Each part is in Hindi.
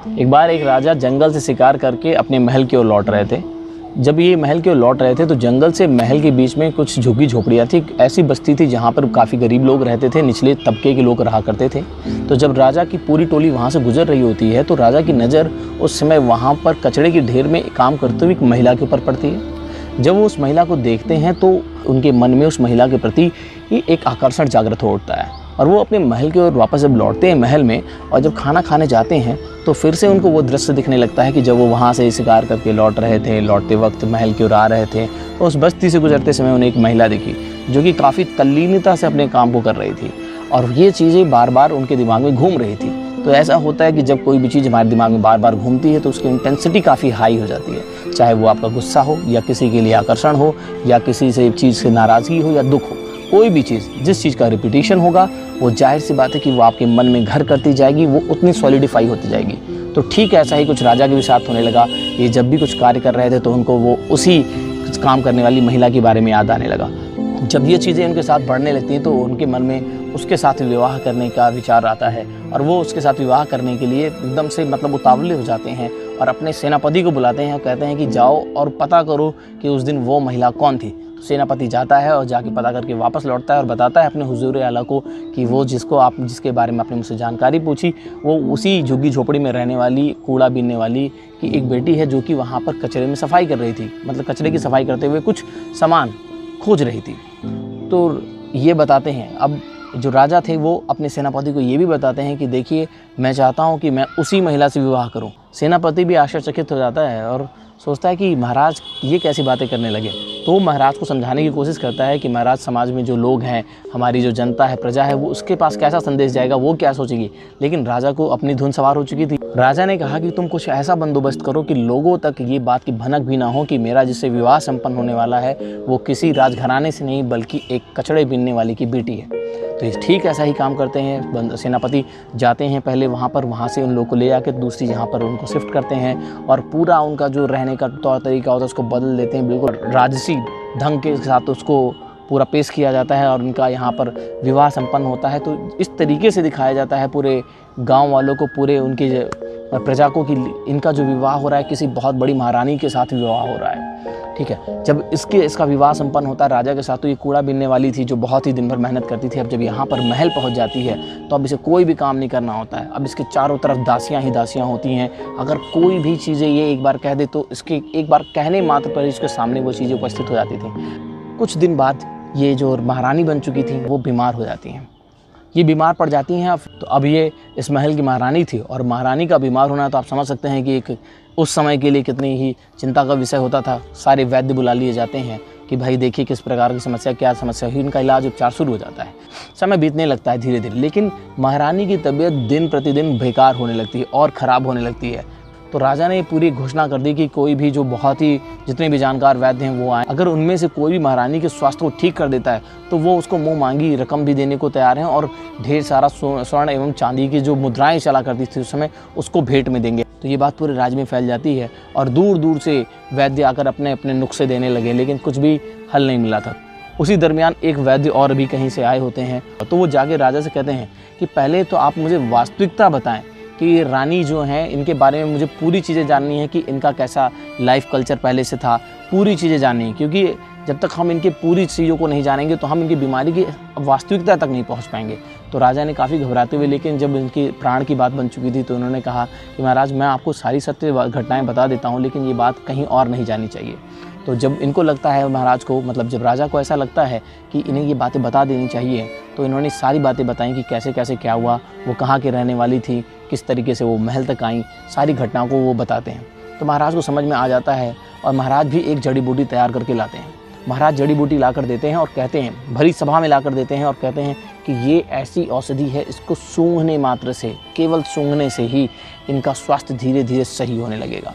एक बार एक राजा जंगल से शिकार करके अपने महल की ओर लौट रहे थे। जब ये महल की ओर लौट रहे थे तो जंगल से महल के बीच में कुछ झुग्गी झोपड़ियाँ थी। ऐसी बस्ती थी जहाँ पर काफ़ी गरीब लोग रहते थे, निचले तबके के लोग रहा करते थे। तो जब राजा की पूरी टोली वहाँ से गुजर रही होती है तो राजा की नज़र उस समय वहाँ पर कचड़े की ढेर में काम करते हुए एक महिला के ऊपर पड़ती है। जब वो उस महिला को देखते हैं तो उनके मन में उस महिला के प्रति एक आकर्षण जागृत हो उठता है और वो अपने महल की ओर वापस जब लौटते हैं महल में और जब खाना खाने जाते हैं तो फिर से उनको वो दृश्य दिखने लगता है कि जब वो वहाँ से शिकार करके लौट रहे थे, लौटते वक्त महल की ओर आ रहे थे तो उस बस्ती से गुजरते समय उन्हें एक महिला दिखी जो कि काफ़ी तल्लीनता से अपने काम को कर रही थी और ये चीज़ें बार बार उनके दिमाग में घूम रही थी। तो ऐसा होता है कि जब कोई भी चीज़ हमारे दिमाग में बार बार घूमती है तो उसकी इंटेंसिटी काफ़ी हाई हो जाती है, चाहे वो आपका गुस्सा हो या किसी के लिए आकर्षण हो या किसी से चीज़ से नाराज़गी हो या दुख हो। कोई भी चीज़ जिस चीज़ का रिपीटिशन होगा वो जाहिर सी बात है कि वो आपके मन में घर करती जाएगी, वो उतनी सॉलिडिफाई होती जाएगी। तो ठीक ऐसा ही कुछ राजा के भी साथ होने लगा। ये जब भी कुछ कार्य कर रहे थे तो उनको वो उसी काम करने वाली महिला के बारे में याद आने लगा। जब ये चीज़ें उनके साथ बढ़ने लगती हैं तो उनके मन में उसके साथ विवाह करने का विचार आता है और वो उसके साथ विवाह करने के लिए एकदम से उतावले हो जाते हैं और अपने सेनापति को बुलाते हैं और कहते हैं कि जाओ और पता करो कि उस दिन वो महिला कौन थी। तो सेनापति जाता है और जाके पता करके वापस लौटता है और बताता है अपने हुजूर आला को कि वो जिसके बारे में आपने मुझसे जानकारी पूछी वो उसी झुग्गी झोपड़ी में रहने वाली, कूड़ा बीनने वाली की एक बेटी है जो कि वहाँ पर कचरे में सफाई कर रही थी, कचरे की सफाई करते हुए कुछ सामान खोज रही थी। तो ये बताते हैं। अब जो राजा थे वो अपने सेनापति को ये भी बताते हैं कि देखिए मैं चाहता हूँ कि मैं उसी महिला से विवाह करूँ। सेनापति भी आश्चर्यचकित हो जाता है और सोचता है कि महाराज ये कैसी बातें करने लगे। तो वो महाराज को समझाने की कोशिश करता है कि महाराज समाज में जो लोग हैं, हमारी जो जनता है, प्रजा है, वो उसके पास कैसा संदेश जाएगा, वो क्या सोचेगी। लेकिन राजा को अपनी धुन सवार हो चुकी थी। राजा ने कहा कि तुम कुछ ऐसा बंदोबस्त करो कि लोगों तक ये बात की भनक भी ना हो कि मेरा जिससे विवाह संपन्न होने वाला है वो किसी राजघराने से नहीं बल्कि एक कचड़े बीनने वाली की बेटी है। तो ठीक ऐसा ही काम करते हैं। सेनापति जाते हैं पहले वहाँ से उन लोगों को ले जाकर दूसरी जहाँ पर उनको शिफ्ट करते हैं और पूरा उनका जो रहने का तौर तरीका होता है उसको बदल देते हैं। बिल्कुल राजसी ढंग के साथ उसको पूरा पेश किया जाता है और उनका यहाँ पर विवाह संपन्न होता है। तो इस तरीके से दिखाया जाता है पूरे गांव वालों को, पूरे उनके प्रजा को कि इनका जो विवाह हो रहा है किसी बहुत बड़ी महारानी के साथ विवाह हो रहा है। ठीक है, जब इसका विवाह संपन्न होता है राजा के साथ तो ये कूड़ा बीनने वाली थी जो बहुत ही दिन भर मेहनत करती थी, अब जब यहाँ पर महल पहुँच जाती है तो अब इसे कोई भी काम नहीं करना होता है। अब इसके चारों तरफ दासियाँ ही दासियाँ होती हैं। अगर कोई भी चीज़ें ये एक बार कह दे तो इसके एक बार कहने मात्र पर इसके सामने वो चीज़ें उपस्थित हो जाती थी। कुछ दिन बाद ये जो महारानी बन चुकी थी वो बीमार हो जाती हैं। ये बीमार पड़ जाती हैं। तो अब ये इस महल की महारानी थी और महारानी का बीमार होना तो आप समझ सकते हैं कि एक उस समय के लिए कितनी ही चिंता का विषय होता था। सारे वैद्य बुला लिए जाते हैं कि भाई देखिए किस प्रकार की समस्या, क्या समस्या हुई, इनका इलाज उपचार शुरू हो जाता है। समय बीतने लगता है धीरे धीरे, लेकिन महारानी की तबीयत दिन प्रतिदिन बेकार होने लगती है और ख़राब होने लगती है। तो राजा ने पूरी घोषणा कर दी कि कोई भी जो बहुत ही जितने भी जानकार वैद्य हैं वो आए, अगर उनमें से कोई भी महारानी के स्वास्थ्य को ठीक कर देता है तो वो उसको मुँह मांगी रकम भी देने को तैयार हैं और ढेर सारा स्वर्ण एवं चांदी की जो मुद्राएं चला करती थी उस समय उसको भेंट में देंगे। तो ये बात पूरे राज्य में फैल जाती है और दूर दूर से वैद्य आकर अपने अपने नुस्खे देने लगे, लेकिन कुछ भी हल नहीं मिला था। उसी दरमियान एक वैद्य और भी कहीं से आए होते हैं तो वो जाके राजा से कहते हैं कि पहले तो आप मुझे वास्तविकता बताएं कि रानी जो हैं इनके बारे में मुझे पूरी चीज़ें जाननी है कि इनका कैसा लाइफ कल्चर पहले से था, पूरी चीज़ें जाननी है, क्योंकि जब तक हम इनके पूरी चीज़ों को नहीं जानेंगे तो हम इनकी बीमारी की वास्तविकता तक नहीं पहुंच पाएंगे। तो राजा ने काफ़ी घबराते हुए, लेकिन जब इनकी प्राण की बात बन चुकी थी तो उन्होंने कहा कि महाराज मैं आपको सारी सत्य घटनाएँ बता देता हूँ, लेकिन ये बात कहीं और नहीं जानी चाहिए। तो जब इनको लगता है महाराज को, जब राजा को ऐसा लगता है कि इन्हें ये बातें बता देनी चाहिए, तो इन्होंने सारी बातें बताई कि कैसे कैसे क्या हुआ, वो कहाँ के रहने वाली थी, किस तरीके से वो महल तक आई, सारी घटनाओं को वो बताते हैं। तो महाराज को समझ में आ जाता है और महाराज भी एक जड़ी बूटी तैयार करके लाते हैं। महाराज जड़ी बूटी ला कर देते हैं और कहते हैं, भरी सभा में ला कर देते हैं और कहते हैं कि ये ऐसी औषधि है, इसको सूंघने मात्र से, केवल सूंघने से ही इनका स्वास्थ्य धीरे धीरे सही होने लगेगा।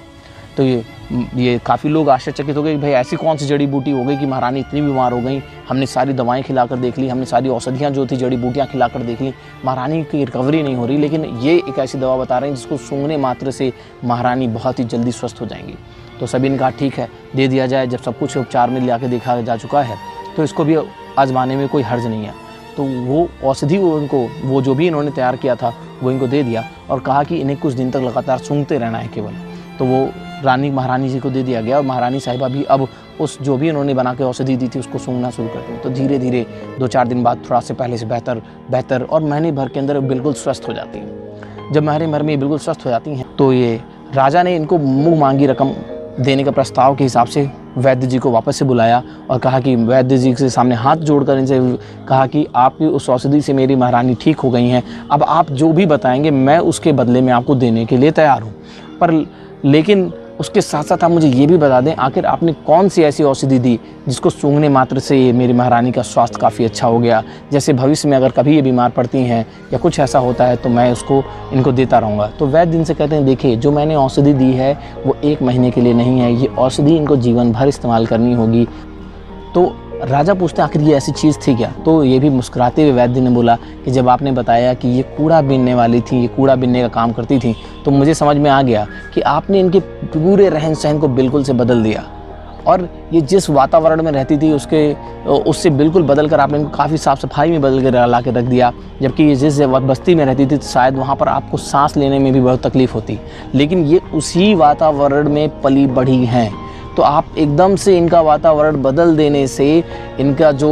तो ये काफ़ी लोग आश्चर्यचकित हो गए कि भाई ऐसी कौन सी जड़ी बूटी हो गई कि महारानी इतनी बीमार हो गई। हमने सारी दवाएं खिलाकर देख ली, हमने सारी औषधियाँ जो थी जड़ी बूटियाँ खिलाकर देख ली, महारानी की रिकवरी नहीं हो रही, लेकिन ये एक ऐसी दवा बता रहे हैं जिसको सूंघने मात्र से महारानी बहुत ही जल्दी स्वस्थ हो जाएंगी। तो सभी ने कहा ठीक है दे दिया जाए। जब सब कुछ उपचार में ला के देखा जा चुका है तो इसको भी आजमाने में कोई हर्ज नहीं है। तो वो औषधि वो जो भी इन्होंने तैयार किया था वो इनको दे दिया और कहा कि इन्हें कुछ दिन तक लगातार सूंघते रहना है केवल। तो वो महारानी जी को दे दिया गया और महारानी साहिबा भी अब उस जो भी इन्होंने बना के औषधि दी थी उसको सूंघना शुरू कर दिया। तो धीरे धीरे 2-4 दिन बाद थोड़ा से पहले से बेहतर और महीने भर के अंदर बिल्कुल स्वस्थ हो जाती हैं। जब महीने भर में बिल्कुल स्वस्थ हो जाती हैं तो ये राजा ने इनको मुँह मांगी रकम देने का प्रस्ताव के हिसाब से वैद्य जी को वापस से बुलाया और कहा कि वैद्य जी के सामने हाथ जोड़कर इनसे कहा कि आपकी उस औषधि से मेरी महारानी ठीक हो गई हैं, अब आप जो भी बताएंगे मैं उसके बदले में आपको देने के लिए तैयार हूँ। पर लेकिन उसके साथ साथ आप मुझे ये भी बता दें, आखिर आपने कौन सी ऐसी औषधि दी जिसको सूंघने मात्र से मेरी महारानी का स्वास्थ्य काफ़ी अच्छा हो गया, जैसे भविष्य में अगर कभी ये बीमार पड़ती हैं या कुछ ऐसा होता है तो मैं उसको इनको देता रहूँगा। तो वैद्य इनसे कहते हैं, देखिए जो मैंने औषधि दी है वो 1 महीने के लिए नहीं है, ये औषधि इनको जीवन भर इस्तेमाल करनी होगी। तो राजा पूछते आखिर ये ऐसी चीज़ थी क्या? तो ये भी मुस्कुराते हुए वैद्य ने बोला कि जब आपने बताया कि ये कूड़ा बीनने वाली थी, ये कूड़ा बीनने का काम करती थी, तो मुझे समझ में आ गया कि आपने इनके पूरे रहन सहन को बिल्कुल से बदल दिया और ये जिस वातावरण में रहती थी उससे बिल्कुल बदल कर आपने इनको काफ़ी साफ़ सफाई में बदल कर ला के रख दिया। जबकि ये जिस बस्ती में रहती थी तो शायद वहाँ पर आपको सांस लेने में भी बहुत तकलीफ़ होती, लेकिन ये उसी वातावरण में पली बढ़ी हैं। तो आप एकदम से इनका वातावरण बदल देने से इनका जो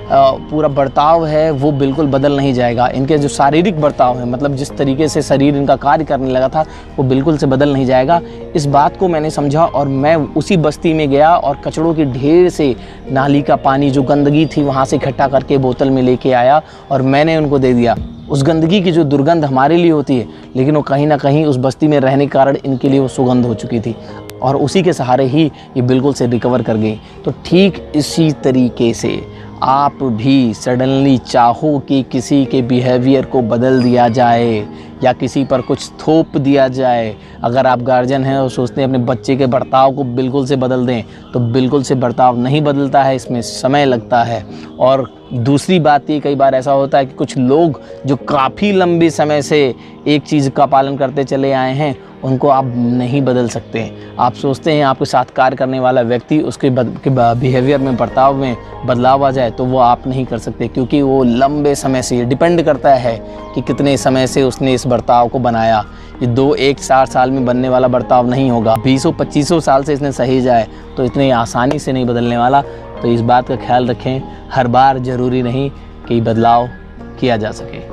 पूरा बर्ताव है वो बिल्कुल बदल नहीं जाएगा। इनके जो शारीरिक बर्ताव है, मतलब जिस तरीके से शरीर इनका कार्य करने लगा था वो बिल्कुल से बदल नहीं जाएगा। इस बात को मैंने समझा और मैं उसी बस्ती में गया और कचड़ों के ढेर से नाली का पानी जो गंदगी थी वहाँ से इकट्ठा करके बोतल में लेके आया और मैंने उनको दे दिया। उस गंदगी की जो दुर्गंध हमारे लिए होती है, लेकिन वो कहीं ना कहीं उस बस्ती में रहने के कारण इनके लिए वो सुगंध हो चुकी थी और उसी के सहारे ही ये बिल्कुल से रिकवर कर गई। तो ठीक इसी तरीके से आप भी सडनली चाहो कि किसी के बिहेवियर को बदल दिया जाए या किसी पर कुछ थोप दिया जाए। अगर आप गार्जियन हैं और सोचते हैं अपने बच्चे के बर्ताव को बिल्कुल से बदल दें, तो बिल्कुल से बर्ताव नहीं बदलता है, इसमें समय लगता है। और दूसरी बात ये, कई बार ऐसा होता है कि कुछ लोग जो काफ़ी लंबे समय से एक चीज़ का पालन करते चले आए हैं उनको आप नहीं बदल सकते। आप सोचते हैं आपके साथ कार्य करने वाला व्यक्ति उसके बिहेवियर में, बर्ताव में बदलाव आ जाए, तो वो आप नहीं कर सकते, क्योंकि वो लंबे समय से डिपेंड करता है कि कितने समय से उसने इस बर्ताव को बनाया। ये 2-1-4 साल में बनने वाला बर्ताव नहीं होगा। 20-25 साल से इसने सही जाए तो इतनी आसानी से नहीं बदलने वाला। तो इस बात का ख्याल रखें, हर बार ज़रूरी नहीं कि बदलाव किया जा सके।